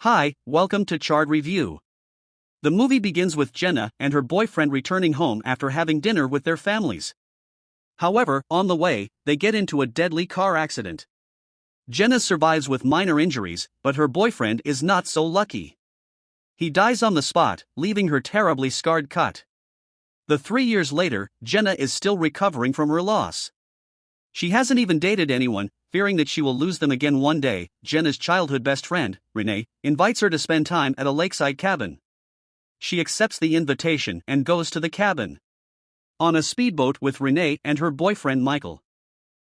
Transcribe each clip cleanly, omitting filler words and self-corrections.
Hi, welcome to Chard Review. The movie begins with Jenna and her boyfriend returning home after having dinner with their families. However, on the way, they get into a deadly car accident. Jenna survives with minor injuries, but her boyfriend is not so lucky. He dies on the spot, leaving her terribly scarred cut. 3 years later, Jenna is still recovering from her loss. She hasn't even dated anyone, fearing that she will lose them again one day. Jenna's childhood best friend, Renee, invites her to spend time at a lakeside cabin. She accepts the invitation and goes to the cabin. On a speedboat with Renee and her boyfriend Michael.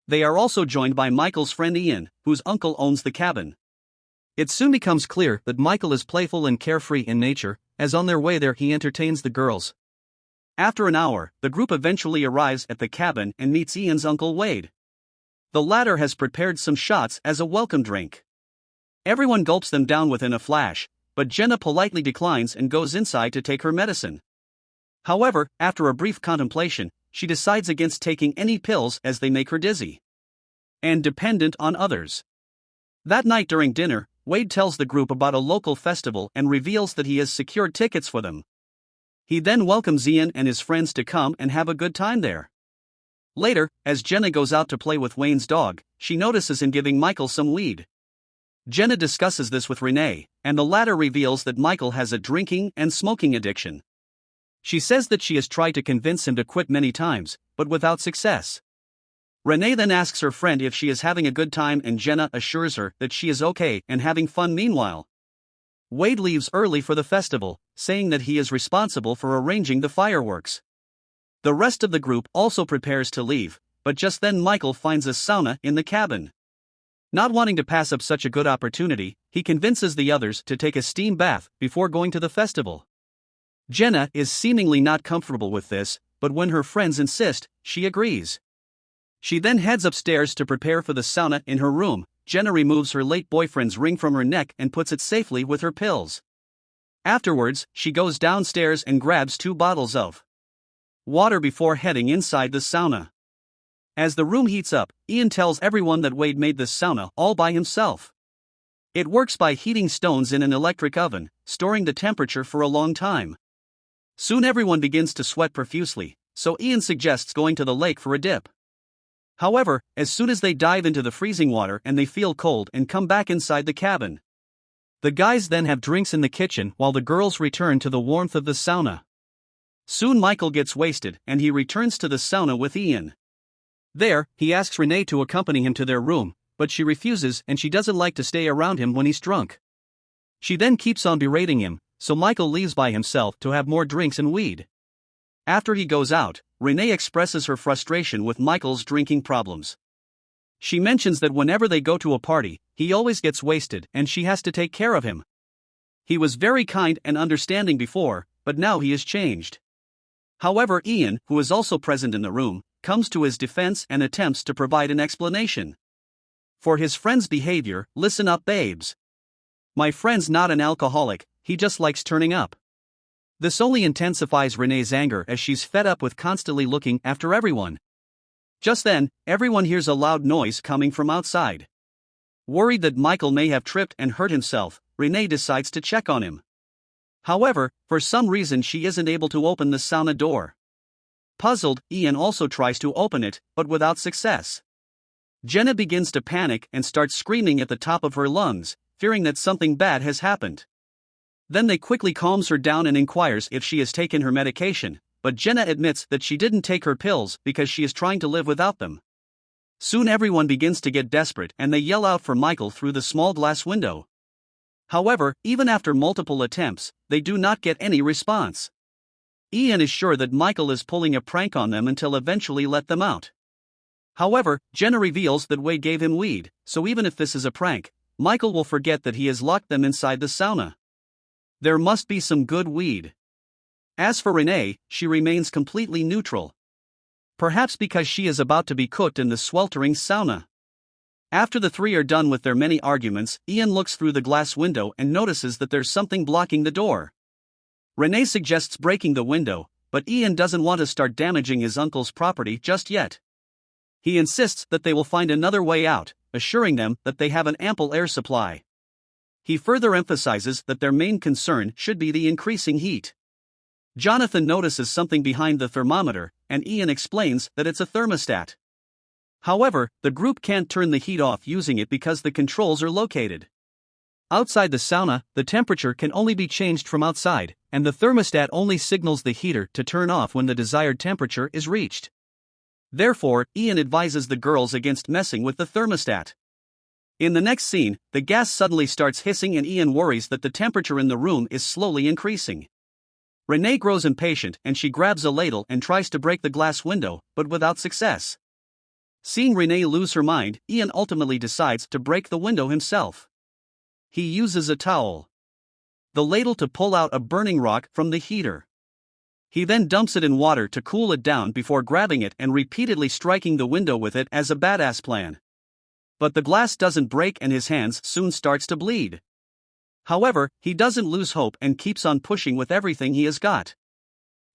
They are also joined by Michael's friend Ian, whose uncle owns the cabin. It soon becomes clear that Michael is playful and carefree in nature, as on their way there he entertains the girls. After an hour, the group eventually arrives at the cabin and meets Ian's uncle Wade. The latter has prepared some shots as a welcome drink. Everyone gulps them down within a flash, but Jenna politely declines and goes inside to take her medicine. However, after a brief contemplation, she decides against taking any pills as they make her dizzy and dependent on others. That night during dinner, Wade tells the group about a local festival and reveals that he has secured tickets for them. He then welcomes Ian and his friends to come and have a good time there. Later, as Jenna goes out to play with Wayne's dog, she notices him giving Michael some weed. Jenna discusses this with Renee, and the latter reveals that Michael has a drinking and smoking addiction. She says that she has tried to convince him to quit many times, but without success. Renee then asks her friend if she is having a good time, and Jenna assures her that she is okay and having fun. Meanwhile, Wade leaves early for the festival, saying that he is responsible for arranging the fireworks. The rest of the group also prepares to leave, but just then Michael finds a sauna in the cabin. Not wanting to pass up such a good opportunity, he convinces the others to take a steam bath before going to the festival. Jenna is seemingly not comfortable with this, but when her friends insist, she agrees. She then heads upstairs to prepare for the sauna. In her room, Jenna removes her late boyfriend's ring from her neck and puts it safely with her pills. Afterwards, she goes downstairs and grabs 2 bottles of water before heading inside the sauna. As the room heats up, Ian tells everyone that Wade made this sauna all by himself. It works by heating stones in an electric oven, storing the temperature for a long time. Soon everyone begins to sweat profusely, so Ian suggests going to the lake for a dip. However, as soon as they dive into the freezing water and they feel cold and come back inside the cabin. The guys then have drinks in the kitchen while the girls return to the warmth of the sauna. Soon Michael gets wasted and he returns to the sauna with Ian. There, he asks Renee to accompany him to their room, but she refuses and she doesn't like to stay around him when he's drunk. She then keeps on berating him, so Michael leaves by himself to have more drinks and weed. After he goes out, Renee expresses her frustration with Michael's drinking problems. She mentions that whenever they go to a party, he always gets wasted and she has to take care of him. He was very kind and understanding before, but now he is changed. However, Ian, who is also present in the room, comes to his defense and attempts to provide an explanation for his friend's behavior. Listen up, babes. My friend's not an alcoholic, he just likes turning up. This only intensifies Renee's anger as she's fed up with constantly looking after everyone. Just then, everyone hears a loud noise coming from outside. Worried that Michael may have tripped and hurt himself, Renee decides to check on him. However, for some reason she isn't able to open the sauna door. Puzzled, Ian also tries to open it, but without success. Jenna begins to panic and starts screaming at the top of her lungs, fearing that something bad has happened. Then they quickly calms her down and inquires if she has taken her medication, but Jenna admits that she didn't take her pills because she is trying to live without them. Soon everyone begins to get desperate and they yell out for Michael through the small glass window. However, even after multiple attempts, they do not get any response. Ian is sure that Michael is pulling a prank on them until eventually let them out. However, Jenna reveals that Wade gave him weed, so even if this is a prank, Michael will forget that he has locked them inside the sauna. There must be some good weed. As for Renee, she remains completely neutral. Perhaps because she is about to be cooked in the sweltering sauna. After the 3 are done with their many arguments, Ian looks through the glass window and notices that there's something blocking the door. Renee suggests breaking the window, but Ian doesn't want to start damaging his uncle's property just yet. He insists that they will find another way out, assuring them that they have an ample air supply. He further emphasizes that their main concern should be the increasing heat. Jonathan notices something behind the thermometer, and Ian explains that it's a thermostat. However, the group can't turn the heat off using it because the controls are located outside the sauna. The temperature can only be changed from outside, and the thermostat only signals the heater to turn off when the desired temperature is reached. Therefore, Ian advises the girls against messing with the thermostat. In the next scene, the gas suddenly starts hissing and Ian worries that the temperature in the room is slowly increasing. Renee grows impatient and she grabs a ladle and tries to break the glass window, but without success. Seeing Renee lose her mind, Ian ultimately decides to break the window himself. He uses a towel, the ladle to pull out a burning rock from the heater. He then dumps it in water to cool it down before grabbing it and repeatedly striking the window with it as a badass plan. But the glass doesn't break and his hands soon starts to bleed. However, he doesn't lose hope and keeps on pushing with everything he has got.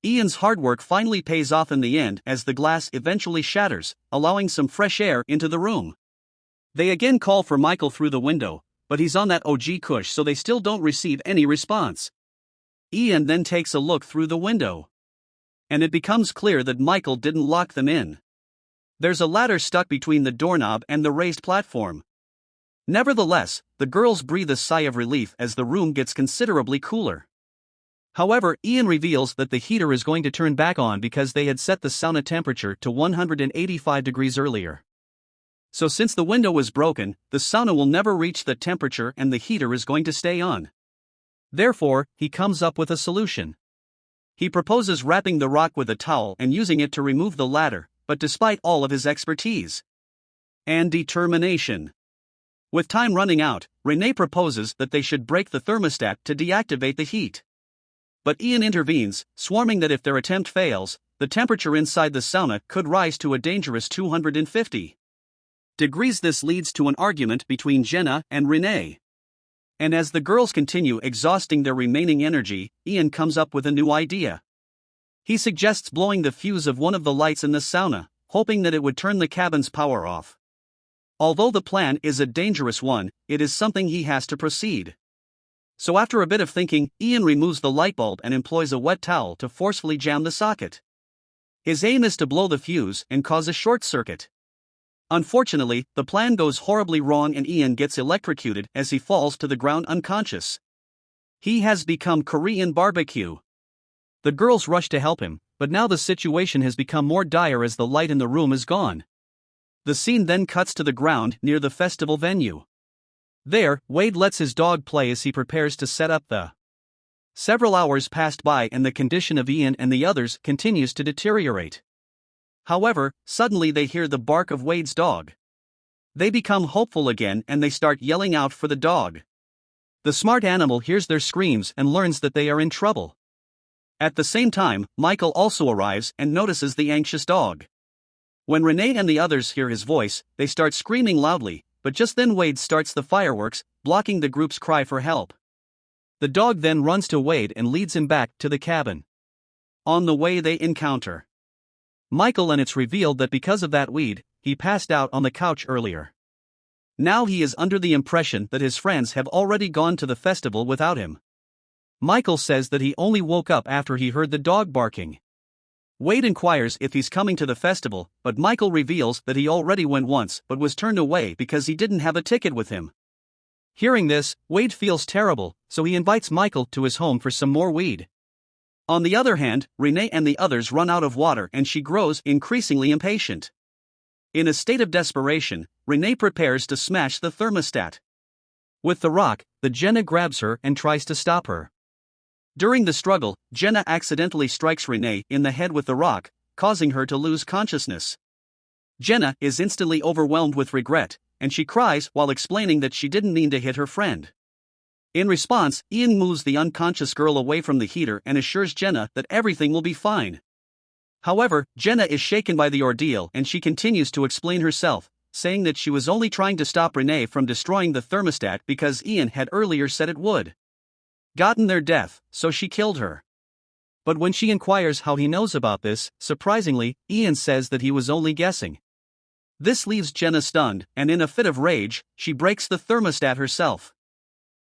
Ian's hard work finally pays off in the end as the glass eventually shatters, allowing some fresh air into the room. They again call for Michael through the window, but he's on that OG kush, so they still don't receive any response. Ian then takes a look through the window, and it becomes clear that Michael didn't lock them in. There's a ladder stuck between the doorknob and the raised platform. Nevertheless, the girls breathe a sigh of relief as the room gets considerably cooler. However, Ian reveals that the heater is going to turn back on because they had set the sauna temperature to 185 degrees earlier. So since the window was broken, the sauna will never reach the temperature and the heater is going to stay on. Therefore, he comes up with a solution. He proposes wrapping the rock with a towel and using it to remove the ladder, but despite all of his expertise and determination, with time running out, Renee proposes that they should break the thermostat to deactivate the heat. But Ian intervenes, swarming that if their attempt fails, the temperature inside the sauna could rise to a dangerous 250 degrees. This leads to an argument between Jenna and Renee. And as the girls continue exhausting their remaining energy, Ian comes up with a new idea. He suggests blowing the fuse of one of the lights in the sauna, hoping that it would turn the cabin's power off. Although the plan is a dangerous one, it is something he has to proceed. So after a bit of thinking, Ian removes the light bulb and employs a wet towel to forcefully jam the socket. His aim is to blow the fuse and cause a short circuit. Unfortunately, the plan goes horribly wrong and Ian gets electrocuted as he falls to the ground unconscious. He has become Korean barbecue. The girls rush to help him, but now the situation has become more dire as the light in the room is gone. The scene then cuts to the ground near the festival venue. There, Wade lets his dog play as he prepares to set up the. Several hours passed by and the condition of Ian and the others continues to deteriorate. However, suddenly they hear the bark of Wade's dog. They become hopeful again and they start yelling out for the dog. The smart animal hears their screams and learns that they are in trouble. At the same time, Michael also arrives and notices the anxious dog. When Renee and the others hear his voice, they start screaming loudly, but just then Wade starts the fireworks, blocking the group's cry for help. The dog then runs to Wade and leads him back to the cabin. On the way they encounter Michael and it's revealed that because of that weed, he passed out on the couch earlier. Now he is under the impression that his friends have already gone to the festival without him. Michael says that he only woke up after he heard the dog barking. Wade inquires if he's coming to the festival, but Michael reveals that he already went once but was turned away because he didn't have a ticket with him. Hearing this, Wade feels terrible, so he invites Michael to his home for some more weed. On the other hand, Renee and the others run out of water and she grows increasingly impatient. In a state of desperation, Renee prepares to smash the thermostat. With the rock, Jenna grabs her and tries to stop her. During the struggle, Jenna accidentally strikes Renee in the head with the rock, causing her to lose consciousness. Jenna is instantly overwhelmed with regret, and she cries while explaining that she didn't mean to hit her friend. In response, Ian moves the unconscious girl away from the heater and assures Jenna that everything will be fine. However, Jenna is shaken by the ordeal and she continues to explain herself, saying that she was only trying to stop Renee from destroying the thermostat because Ian had earlier said it would gotten their death, so she killed her. But when she inquires how he knows about this, surprisingly, Ian says that he was only guessing. This leaves Jenna stunned, and in a fit of rage, she breaks the thermostat herself.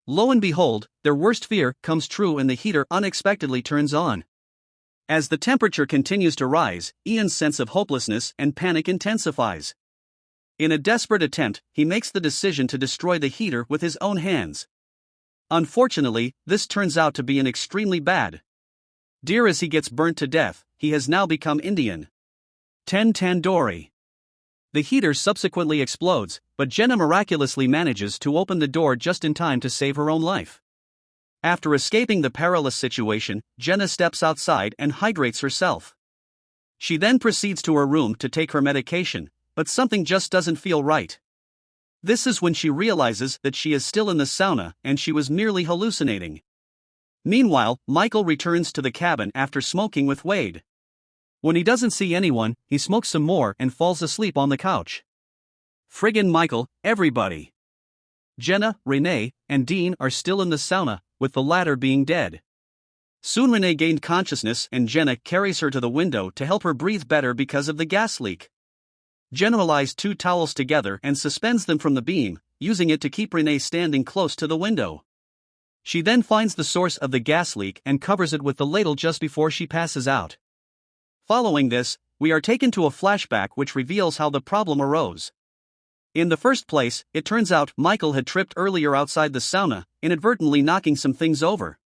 Lo and behold, their worst fear comes true and the heater unexpectedly turns on. As the temperature continues to rise, Ian's sense of hopelessness and panic intensifies. In a desperate attempt, he makes the decision to destroy the heater with his own hands. Unfortunately, this turns out to be an extremely bad deal as he gets burnt to death. He has now become Indian. 10 Tandoori. The heater subsequently explodes, but Jenna miraculously manages to open the door just in time to save her own life. After escaping the perilous situation, Jenna steps outside and hydrates herself. She then proceeds to her room to take her medication, but something just doesn't feel right. This is when she realizes that she is still in the sauna and she was merely hallucinating. Meanwhile, Michael returns to the cabin after smoking with Wade. When he doesn't see anyone, he smokes some more and falls asleep on the couch. Friggin' Michael, everybody. Jenna, Renee, and Dean are still in the sauna, with the latter being dead. Soon Renee gained consciousness and Jenna carries her to the window to help her breathe better because of the gas leak. Jenna lies 2 towels together and suspends them from the beam, using it to keep Renee standing close to the window. She then finds the source of the gas leak and covers it with the ladle just before she passes out. Following this, we are taken to a flashback which reveals how the problem arose. In the first place, it turns out Michael had tripped earlier outside the sauna, inadvertently knocking some things over.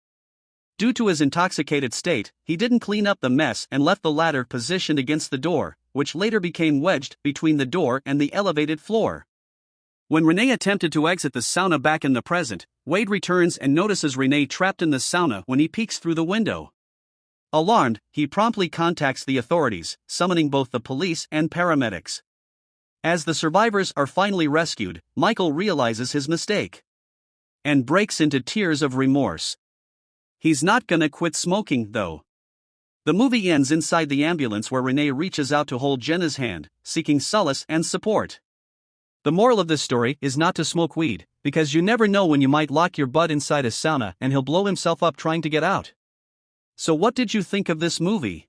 Due to his intoxicated state, he didn't clean up the mess and left the ladder positioned against the door, which later became wedged between the door and the elevated floor. When Renee attempted to exit the sauna back in the present, Wade returns and notices Renee trapped in the sauna when he peeks through the window. Alarmed, he promptly contacts the authorities, summoning both the police and paramedics. As the survivors are finally rescued, Michael realizes his mistake and breaks into tears of remorse. He's not gonna quit smoking, though. The movie ends inside the ambulance where Renee reaches out to hold Jenna's hand, seeking solace and support. The moral of this story is not to smoke weed, because you never know when you might lock your butt inside a sauna and he'll blow himself up trying to get out. So what did you think of this movie?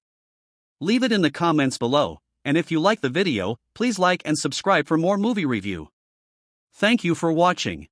Leave it in the comments below, and if you like the video, please like and subscribe for more movie review. Thank you for watching.